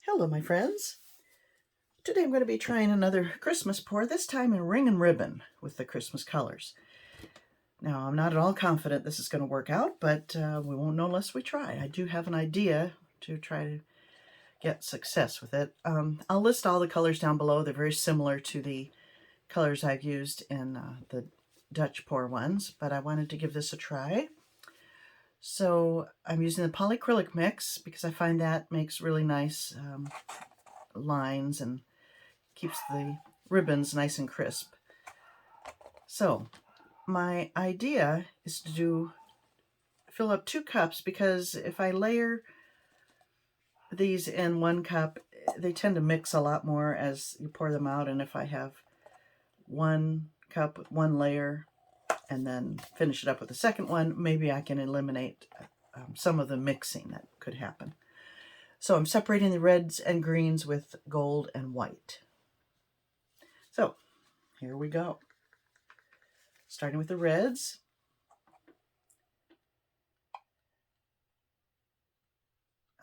Hello, my friends. Today I'm going to be trying another Christmas pour, this time in ring and ribbon with the Christmas colors. Now, I'm not at all confident this is going to work out, but we won't know unless we try. I do have an idea to try to get success with it. I'll list all the colors down below. They're very similar to the colors I've used in the Dutch pour ones, but I wanted to give this a try. So I'm using the Polycrylic mix because I find that makes really nice lines and keeps the ribbons nice and crisp. So my idea is to fill up 2 cups, because if I layer these in 1 cup, they tend to mix a lot more as you pour them out. And if I have 1 cup with 1 layer and then finish it up with the second one, maybe I can eliminate some of the mixing that could happen. So I'm separating the reds and greens with gold and white. So here we go. Starting with the reds.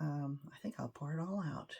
I think I'll pour it all out.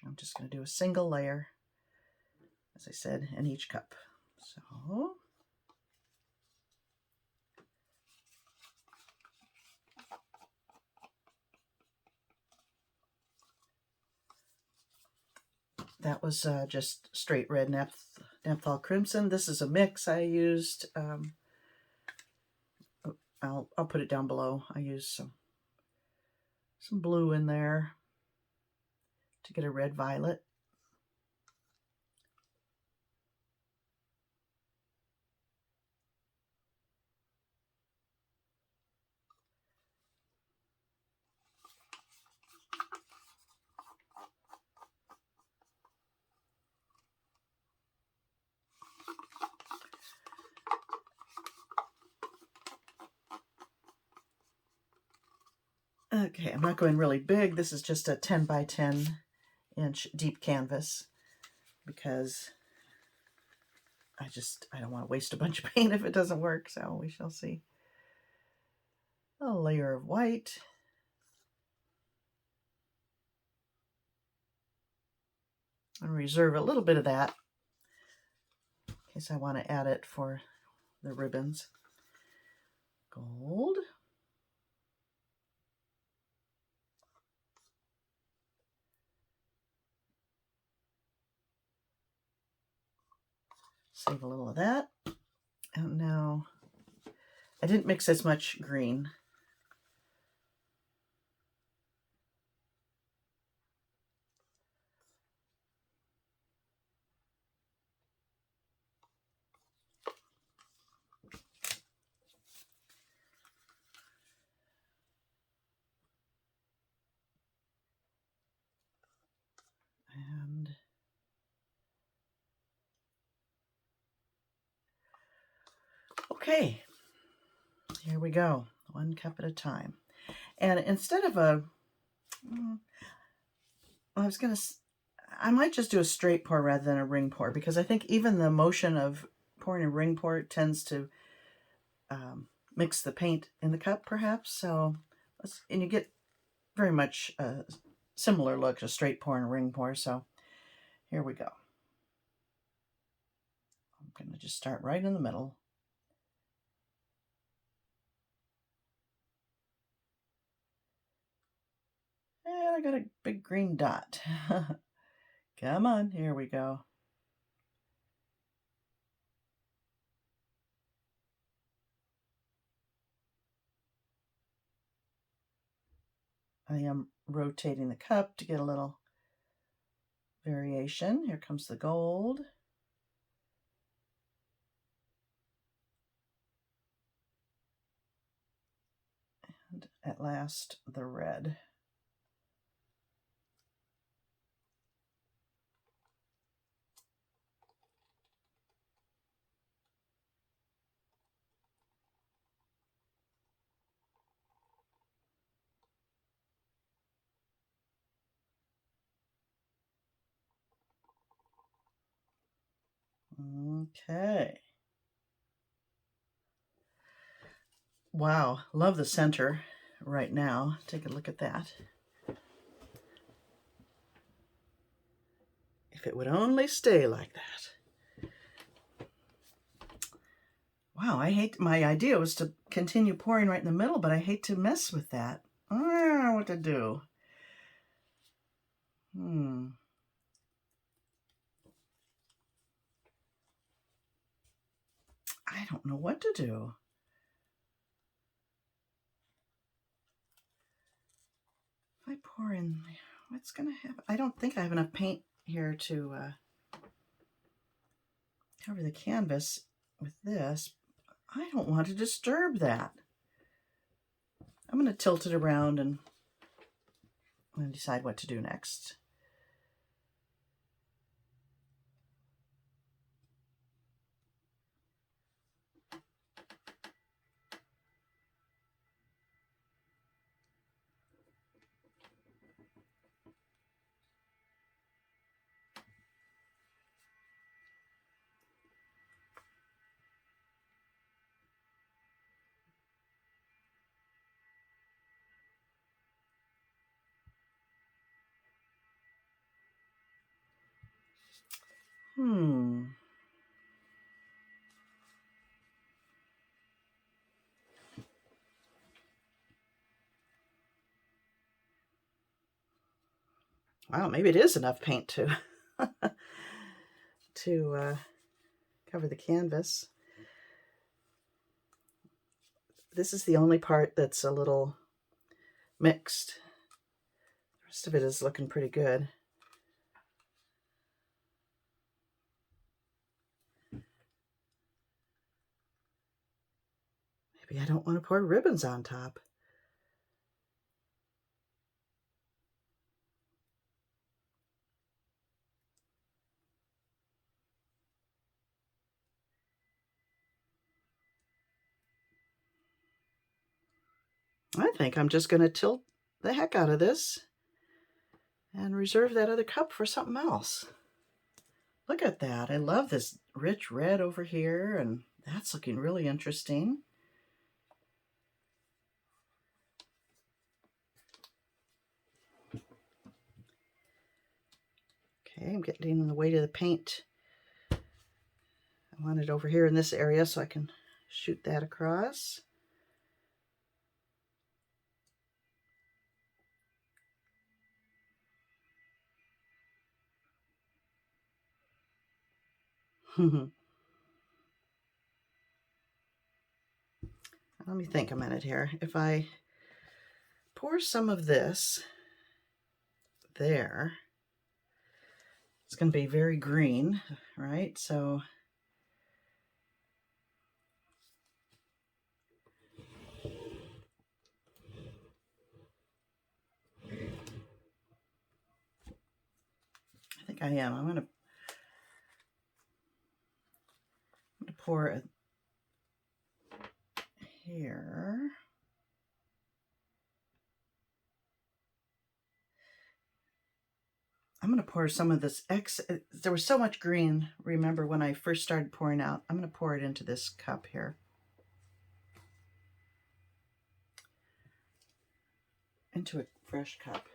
I'm just going to do a single layer, as I said, in each cup. So that was just straight red Naphthol Crimson. This is a mix I used. I'll put it down below. I used some blue in there to get a red violet. Okay, I'm not going really big. This is just a 10 by 10 inch deep canvas because I don't want to waste a bunch of paint if it doesn't work, so we shall see. A layer of white. I'll reserve a little bit of that in case I want to add it for the ribbons. Gold. Save a little of that. And now, I didn't mix as much green. And okay, here we go, 1 cup at a time. And instead of I might just do a straight pour rather than a ring pour, because I think even the motion of pouring a ring pour tends to mix the paint in the cup, perhaps. So, and you get very much a similar look, a straight pour and a ring pour. So here we go. I'm going to just start right in the middle. And I got a big green dot. Come on, here we go. I am rotating the cup to get a little variation. Here comes the gold. And at last, the red. Okay. Wow, love the center right now. Take a look at that. If it would only stay like that. Wow, I hate, my idea was to continue pouring right in the middle, but I hate to mess with that. I don't know what to do. I don't know what to do. If I pour in, what's going to happen? I don't think I have enough paint here to cover the canvas with this. I don't want to disturb that. I'm going to tilt it around and I'm going to decide what to do next. Wow, maybe it is enough paint to to cover the canvas. This is the only part that's a little mixed. The rest of it is looking pretty good. Maybe I don't want to pour ribbons on top. I think I'm just going to tilt the heck out of this and reserve that other cup for something else. Look at that. I love this rich red over here, and that's looking really interesting. Okay, I'm getting the weight of the paint. I want it over here in this area so I can shoot that across. Let me think a minute here. If I pour some of this there, it's going to be very green, right? So I think I am. I'm going to pour it here. I'm going to pour some of this there was so much green, remember, when I first started pouring out. I'm going to pour it into this cup here. Into a fresh cup.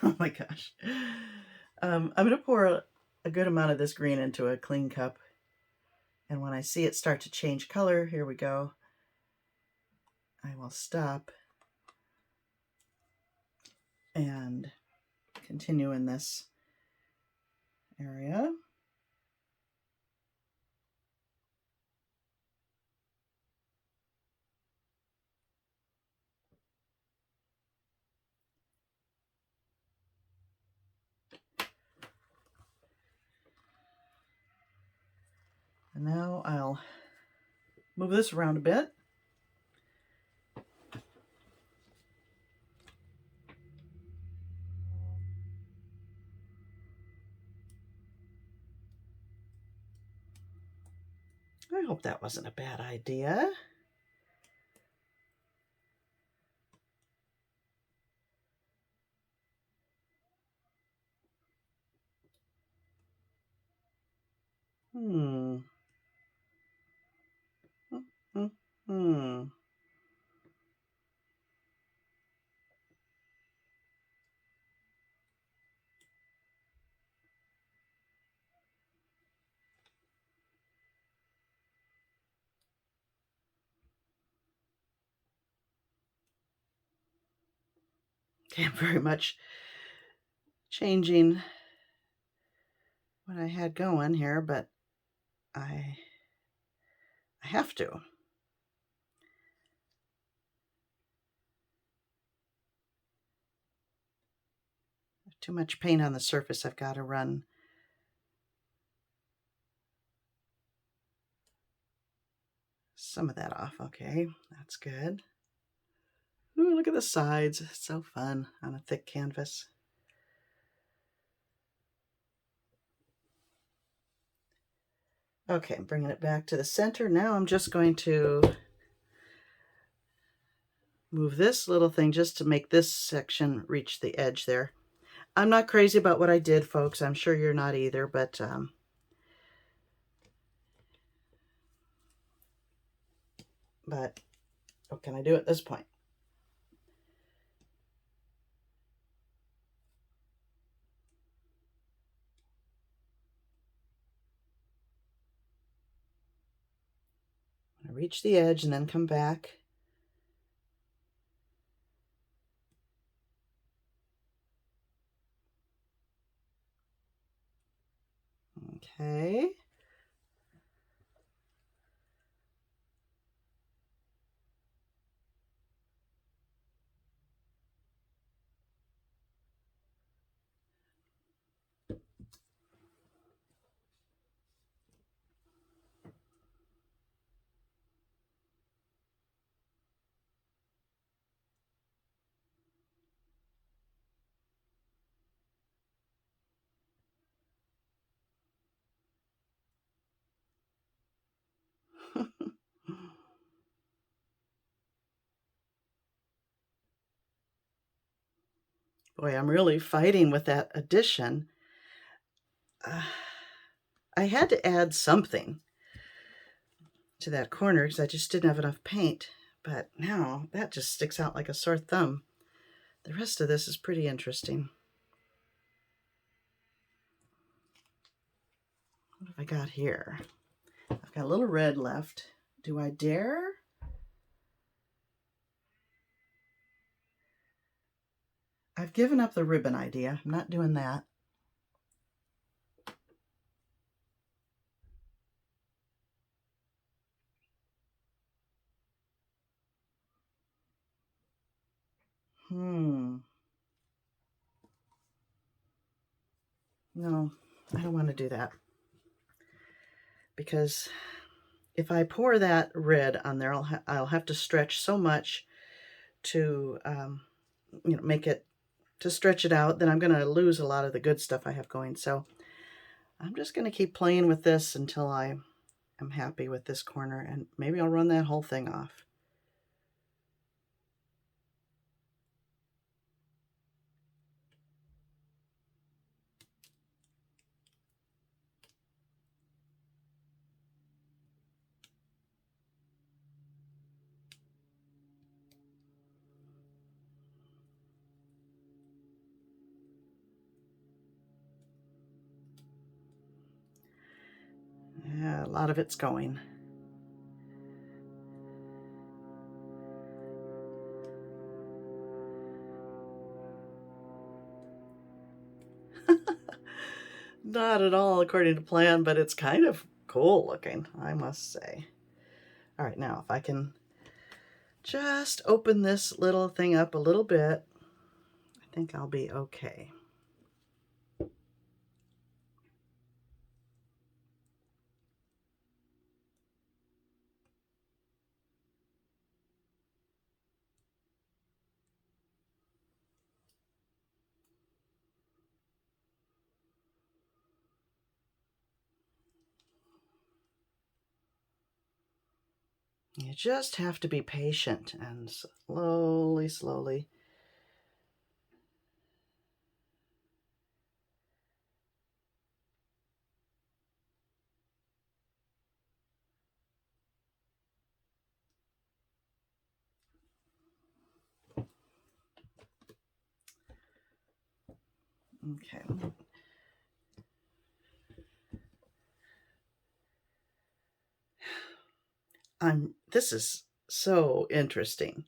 Oh my gosh. I'm going to pour a good amount of this green into a clean cup. And when I see it start to change color, here we go, I will stop and continue in this area. And now I'll move this around a bit. I hope that wasn't a bad idea. Okay, I'm very much changing what I had going here, but I have to. Too much paint on the surface. I've got to run some of that off. Okay, that's good. Ooh, look at the sides. It's so fun on a thick canvas. Okay, I'm bringing it back to the center. Now I'm just going to move this little thing just to make this section reach the edge there. I'm not crazy about what I did, folks. I'm sure you're not either, but what can I do at this point? I reach the edge and then come back. Okay. Boy, I'm really fighting with that addition. I had to add something to that corner because I just didn't have enough paint. But now that just sticks out like a sore thumb. The rest of this is pretty interesting. What have I got here? I've got a little red left. Do I dare? I've given up the ribbon idea. I'm not doing that. No, I don't want to do that. Because if I pour that red on there, I'll have to stretch so much to make it, to stretch it out. Then I'm going to lose a lot of the good stuff I have going. So I'm just going to keep playing with this until I am happy with this corner, and maybe I'll run that whole thing off. Yeah, a lot of it's going. Not at all according to plan, but it's kind of cool looking, I must say. All right, now if I can just open this little thing up a little bit, I think I'll be okay. You just have to be patient and slowly. Okay. This is so interesting.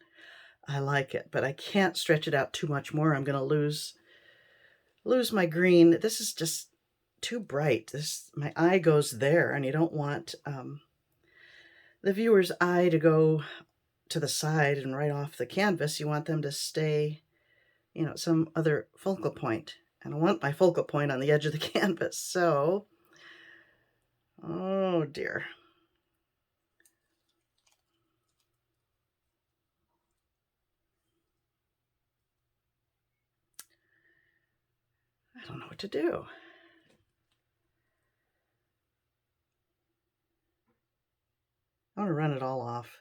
I like it, but I can't stretch it out too much more. I'm going to lose my green. This is just too bright. My eye goes there, and you don't want the viewer's eye to go to the side and right off the canvas. You want them to stay, you know, some other focal point. And I want my focal point on the edge of the canvas. So, oh dear. I don't know what to do. I want to run it all off.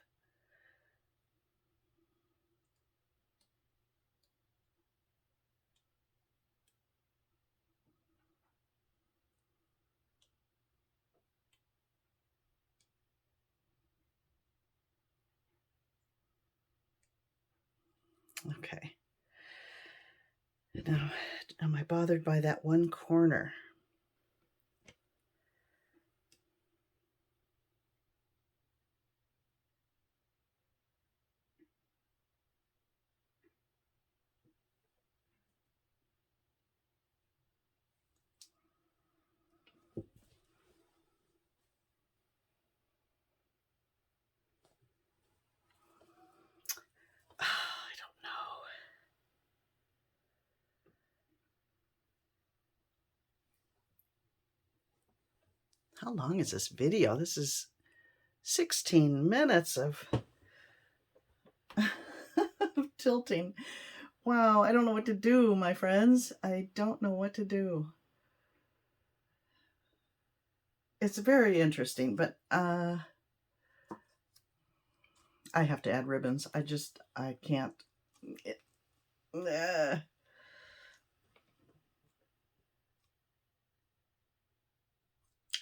Okay. Now, am I bothered by that one corner? I don't know. How long is this video? This is 16 minutes of tilting. Wow, I don't know what to do, my friends. I don't know what to do. It's very interesting, but I have to add ribbons. I can't.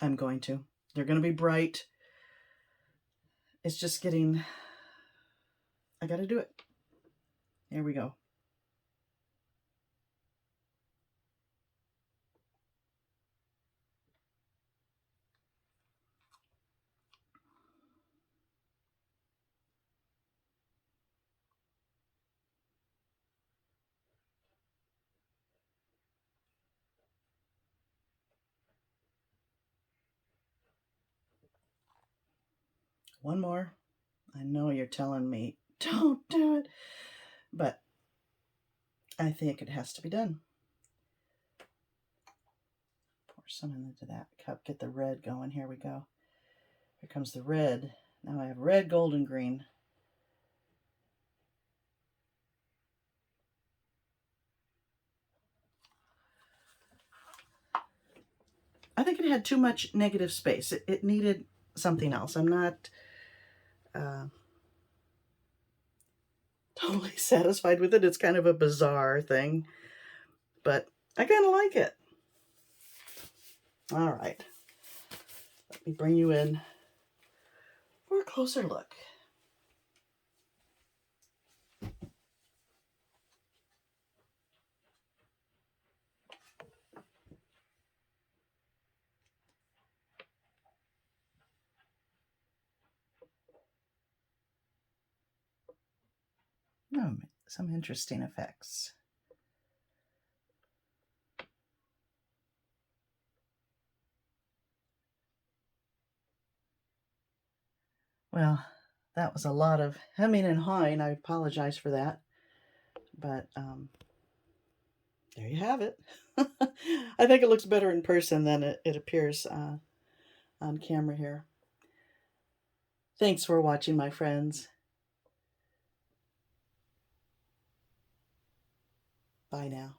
I'm going to. They're going to be bright. It's just getting, I got to do it. Here we go. One more. I know you're telling me, don't do it, but I think it has to be done. Pour some into that cup. Get the red going. Here we go. Here comes the red. Now I have red, gold, and green. I think it had too much negative space. It needed something else. I'm not totally satisfied with it. It's kind of a bizarre thing, but I kind of like it. All right. Let me bring you in for a closer look. Oh, some interesting effects. Well, that was a lot of hemming and hawing. I apologize for that. But there you have it. I think it looks better in person than it appears on camera here. Thanks for watching, my friends. Bye now.